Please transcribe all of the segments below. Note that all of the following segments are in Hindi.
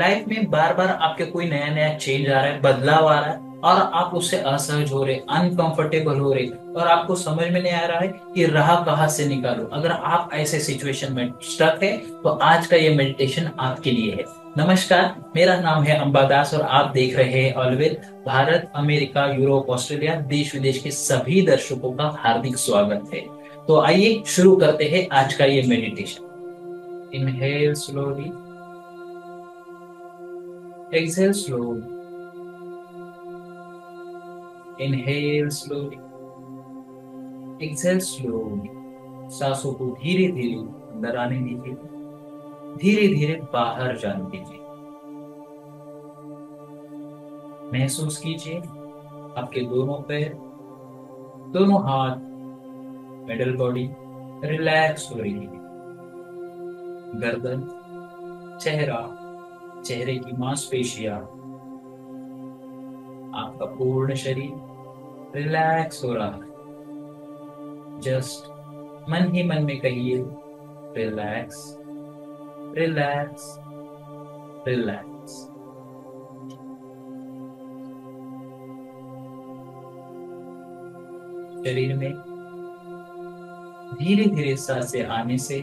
लाइफ में बार बार आपके कोई नया नया चेंज आ रहा है, बदलाव आ रहा है, और आप उससे असहज हो रहे, अनकंफर्टेबल हो रहे, और आपको समझ में नहीं आ रहा है कि राह कहाँ से निकालो। अगर आप ऐसे सिचुएशन में स्टक है तो आज का ये मेडिटेशन आपके लिए है। नमस्कार, मेरा नाम है अंबादास और आप देख रहे हैं always. Bharat, America, Europe, Australia, देश विदेश के सभी दर्शकों का हार्दिक स्वागत है। तो आइए शुरू करते हैं आज का ये meditation. Inhale slowly, exhale slowly, inhale slowly, exhale slowly। सांसों को धीरे धीरे अंदर आने दीजिए, धीरे धीरे बाहर जाने दीजिए। महसूस कीजिए आपके दोनों पैर, दोनों हाथ, मिडल बॉडी रिलैक्स हो रही है। गर्दन, चेहरा, चेहरे की मांसपेशियां, आपका पूर्ण शरीर रिलैक्स हो रहा है। जस्ट मन ही मन में कहिए, रिलैक्स, रिलैक्स, रिलैक्स। शरीर में धीरे धीरे सांसें आने से,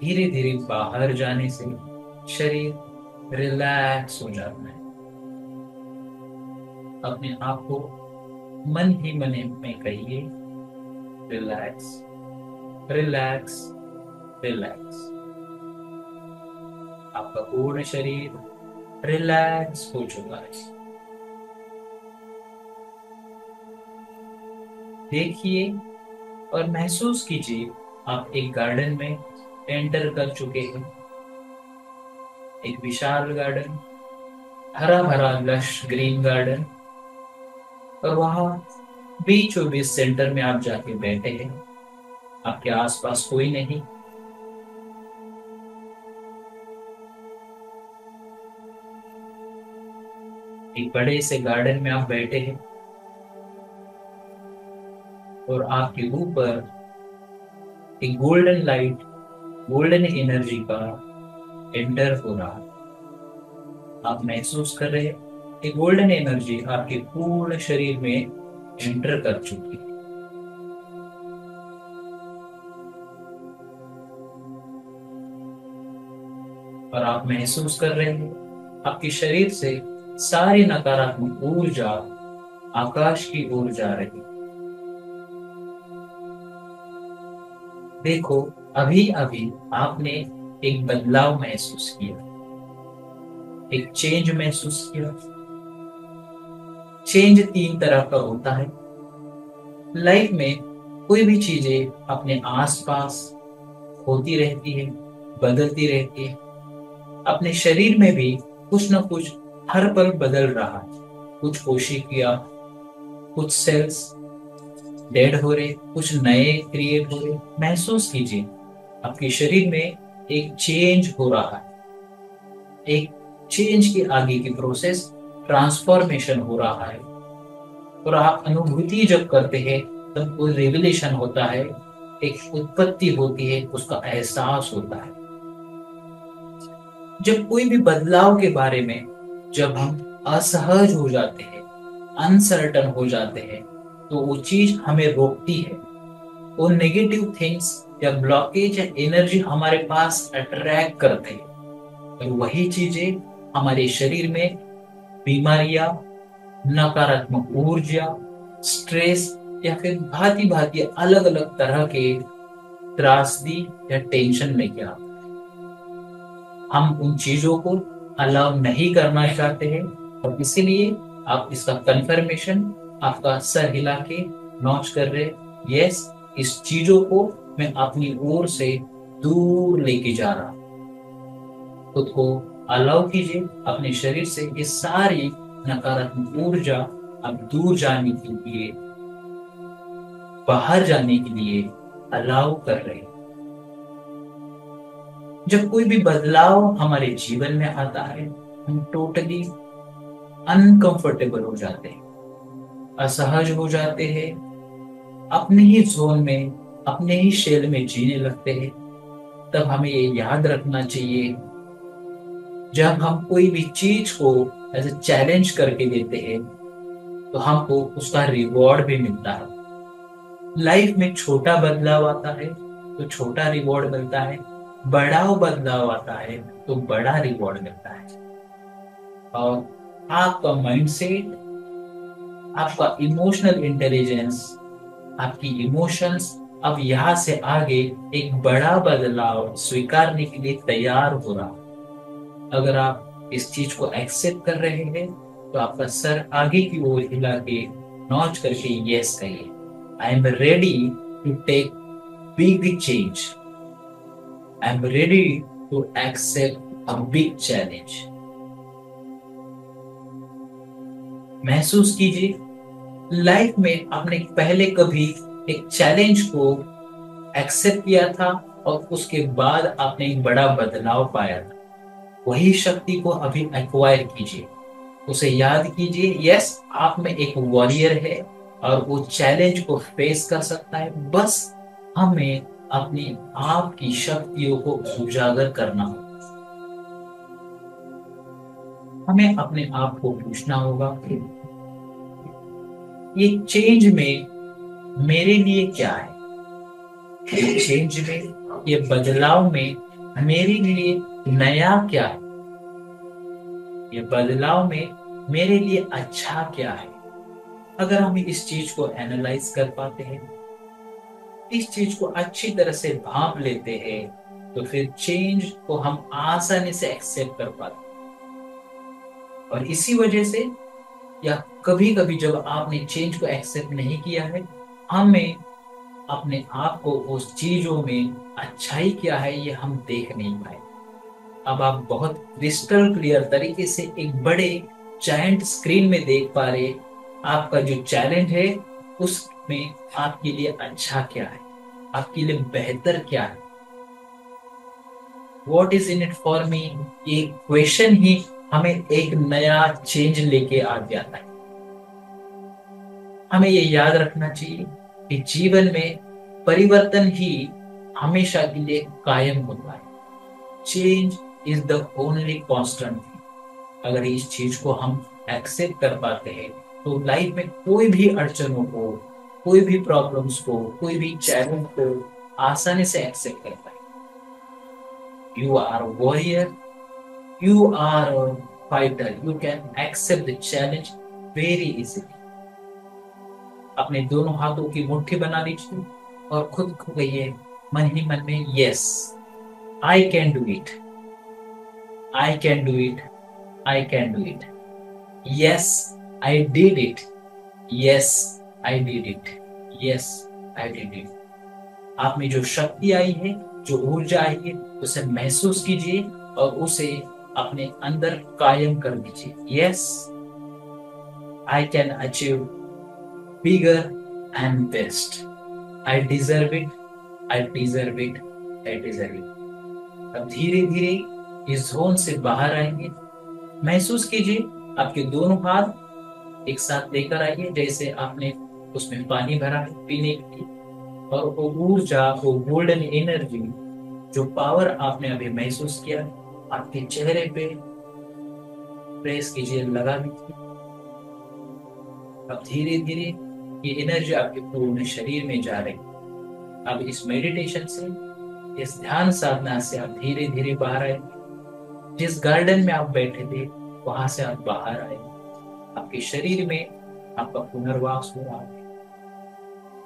धीरे धीरे बाहर जाने से शरीर रिलैक्स हो जाता है। अपने आप को मन ही मन में कहिए, रिलैक्स, रिलैक्स, रिलैक्स। आपका पूर्ण शरीर रिलैक्स हो चुका है। देखिए और महसूस कीजिए आप एक गार्डन में एंटर कर चुके हैं। एक विशाल गार्डन, हरा भरा लश ग्रीन गार्डन, और वहां बीचों बीच सेंटर में आप जाके बैठे हैं। आपके आसपास कोई नहीं। एक बड़े से गार्डन में आप बैठे हैं और आपके ऊपर एक गोल्डन लाइट, गोल्डन एनर्जी का एंटर हो रहा है। आप महसूस कर रहे हैं कि गोल्डन एनर्जी आपके पूर्ण शरीर में एंटर कर चुकी है। और आप महसूस कर रहे हैं आपके शरीर से सारी नकारात्मक ऊर्जा आकाश की ओर जा रही है। देखो, अभी अभी आपने एक बदलाव महसूस किया, एक चेंज महसूस किया। चेंज तीन तरह का होता है। लाइफ में कोई भी चीजें अपने आसपास होती रहती है, बदलती रहती है। अपने शरीर में भी कुछ न कुछ हर पल बदल रहा है। कुछ कोशिकाएं, कुछ सेल्स डेड हो रहे, कुछ नए क्रिएट हो रहे। महसूस कीजिए आपके शरीर में एक चेंज हो रहा है। एक चेंज के आगे की प्रोसेस ट्रांसफॉर्मेशन हो रहा है। और आप अनुभूति जब करते हैं तब कोई रेवलेशन होता है, एक उत्पत्ति होती है, उसका एहसास होता है। जब कोई भी बदलाव के बारे में जब हम असहज हो जाते हैं, अनसर्टन हो जाते हैं, तो वो चीज हमें रोकती है। वो नेगेटिव थिंग्स या ब्लॉकेज या एनर्जी हमारे पास अट्रैक्ट करते हैं, और वही चीजें हमारे शरीर में बीमारियां, नकारात्मक ऊर्जा, स्ट्रेस, या फिर भांति भांति अलग अलग तरह के त्रासदी या टेंशन लेके आते हैं। हम उन चीजों को अलाउ नहीं करना चाहते हैं, और इसीलिए आप इसका कंफर्मेशन आपका सर हिला के नॉच कर रहे, यस, इस चीजों को मैं अपनी ओर से दूर लेके जा रहा हूं। खुद को अलाउ कीजिए, अपने शरीर से ये सारी नकारात्मक ऊर्जा अब दूर जाने के लिए, बाहर जाने के लिए अलाउ कर रहे हैं। जब कोई भी बदलाव हमारे जीवन में आता है, हम टोटली अनकंफर्टेबल हो जाते हैं, असहज हो जाते हैं, अपने ही जोन में, अपने ही शेल में जीने लगते हैं। तब हमें ये याद रखना चाहिए, जब हम कोई भी चीज को ऐसे चैलेंज करके देते हैं तो हमको उसका रिवॉर्ड भी मिलता है। लाइफ में छोटा बदलाव आता है तो छोटा रिवॉर्ड मिलता है, बड़ा बदलाव आता है तो बड़ा रिवॉर्ड मिलता है। और आपका माइंडसेट, आपका इमोशनल इंटेलिजेंस, आपकी इमोशंस अब यहाँ से आगे एक बड़ा बदलाव स्वीकारने के लिए तैयार हो रहा। अगर आप इस चीज को एक्सेप्ट कर रहे हैं तो आपका सर आगे की ओर हिला के नॉच करके यस कहिए, I am ready to take big change, I am ready to accept a big challenge. महसूस कीजिए लाइफ में आपने पहले कभी एक चैलेंज को एक्सेप्ट किया था और उसके बाद आपने एक बड़ा बदलाव पाया था। वही शक्ति को अभी एक्वायर कीजिए, उसे याद कीजिए। यस, आप में एक वॉरियर है और वो चैलेंज को फेस कर सकता है। बस हमें अपनी आप की शक्तियों को उजागर करना होगा। हमें अपने आप को पूछना होगा कि ये चेंज में मेरे लिए क्या है, ये चेंज में, ये बदलाव में मेरे लिए नया क्या है, ये बदलाव में मेरे लिए अच्छा क्या है। अगर हम इस चीज को एनालाइज कर पाते हैं, इस चीज को अच्छी तरह से भांप लेते हैं, तो फिर चेंज को हम आसानी से एक्सेप्ट कर पाते हैं। और इसी वजह से, या कभी कभी जब आपने चेंज को एक्सेप्ट नहीं किया है, हमें अपने आप को उस चीजों में अच्छाई क्या है ये हम देख नहीं पाए। अब आप बहुत क्रिस्टल क्लियर तरीके से एक बड़े जायंट स्क्रीन में देख पा रहे आपका जो चैलेंज है उसमें आपके लिए अच्छा क्या है, आपके लिए बेहतर क्या है। What is in it for me, ये क्वेश्चन ही हमें एक नया चेंज लेके आ जाता है। हमें ये याद रखना चाहिए कि जीवन में परिवर्तन ही हमेशा के लिए कायम होता है। Change is the only constant thing. अगर इस चीज को हम एक्सेप्ट कर पाते हैं तो लाइफ में कोई भी अड़चनों को, कोई भी प्रॉब्लम्स को, कोई भी चैलेंज को आसानी से एक्सेप्ट कर पाए। You are warrior, you are fighter, you can accept the challenge very easily. अपने दोनों हाथों की मुट्ठी बना लीजिए और खुद को कहिए मन ही मन में, yes I can do it, I can do it, I can do it, yes I did it, yes I did it, yes I did it. आप में जो शक्ति आई है, जो ऊर्जा आई है, उसे महसूस कीजिए और उसे अपने अंदर कायम कर दीजिए। Yes I can achieve bigger and best. I deserve it. I deserve it. I deserve it. अब धीरे धीरे इस जोन से बाहर आएंगे। महसूस कीजिए आपके दोनों हाथ एक साथ लेकर आइए, जैसे आपने उसमें पानी भरा है पीने के लिए। और वो ऊर्जा, वो गोल्डन एनर्जी, जो पावर आपने अभी महसूस किया, आपके चेहरे पे प्रेस कीजिए, लगा दीजिए। अब धीरे धीरे ये एनर्जी आपके पूर्ण शरीर में जा रही। अब इस मेडिटेशन से, इस ध्यान साधना से आप धीरे धीरे बाहर आए। जिस गार्डन में आप बैठे थे वहां से आप बाहर आए। आपके शरीर में आपका पुनर्वास हो रहा है।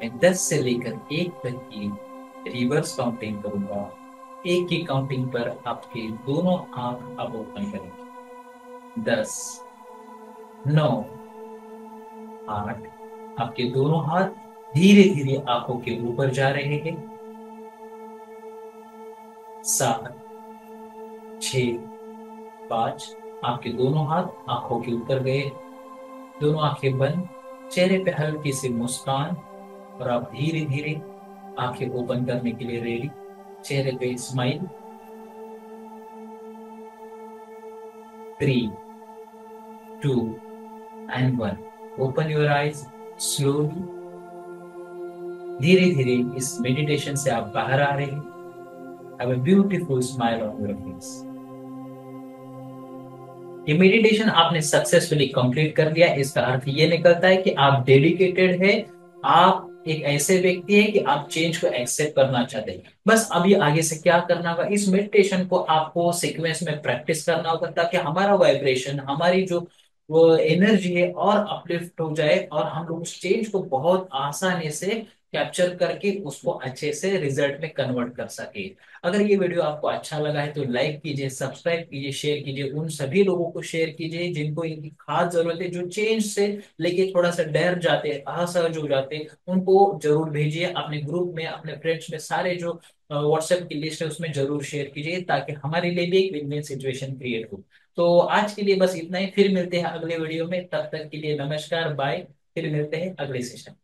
मैं 10 से लेकर 1 तक की रिवर्स काउंटिंग करूंगा। 1 की काउंटिंग पर आपके दोनों आंख आप ओपन करेंगे। 10, 9, 8। आपके दोनों हाथ धीरे धीरे आंखों के ऊपर जा रहे हैं। 7, 6, 5। आपके दोनों हाथ आंखों के ऊपर गए। दोनों आंखें बंद, चेहरे पे हल्की सी मुस्कान, और आप धीरे धीरे आंखें ओपन करने के लिए रेडी। चेहरे पे smile. 3, 2 and 1। Open your eyes slowly. धीरे धीरे इस मेडिटेशन से आप बाहर आ रहे हैं। Have a beautiful smile on your face. ये मेडिटेशन आपने सक्सेसफुली कंप्लीट कर लिया, इसका अर्थ ये निकलता है कि आप डेडिकेटेड है, आप एक ऐसे व्यक्ति है कि आप चेंज को एक्सेप्ट करना चाहते हैं। बस अभी आगे से क्या करना होगा, इस मेडिटेशन को आपको सीक्वेंस में प्रैक्टिस करना होगा, ताकि हमारा वाइब्रेशन, हमारी जो वो एनर्जी है और अपलिफ्ट हो जाए, और हम लोग उस चेंज को बहुत आसानी से कैप्चर करके उसको अच्छे से रिजल्ट में कन्वर्ट कर सके। अगर ये वीडियो आपको अच्छा लगा है तो लाइक कीजिए, सब्सक्राइब कीजिए, शेयर कीजिए, उन सभी लोगों को शेयर कीजिए जिनको इनकी खास जरूरत है, जो चेंज से लेके थोड़ा सा डर जाते हैं, असहज हो जाते हैं, उनको जरूर भेजिए अपने ग्रुप में, अपने फ्रेंड्स में, सारे जो व्हाट्सएप की लिस्ट है उसमें जरूर शेयर कीजिए, ताकि हमारे लिए भी एक विन विन सिचुएशन क्रिएट हो। तो आज के लिए बस इतना ही, फिर मिलते हैं अगले वीडियो में, तब तक के लिए नमस्कार, बाय। फिर मिलते हैं अगले सेशन।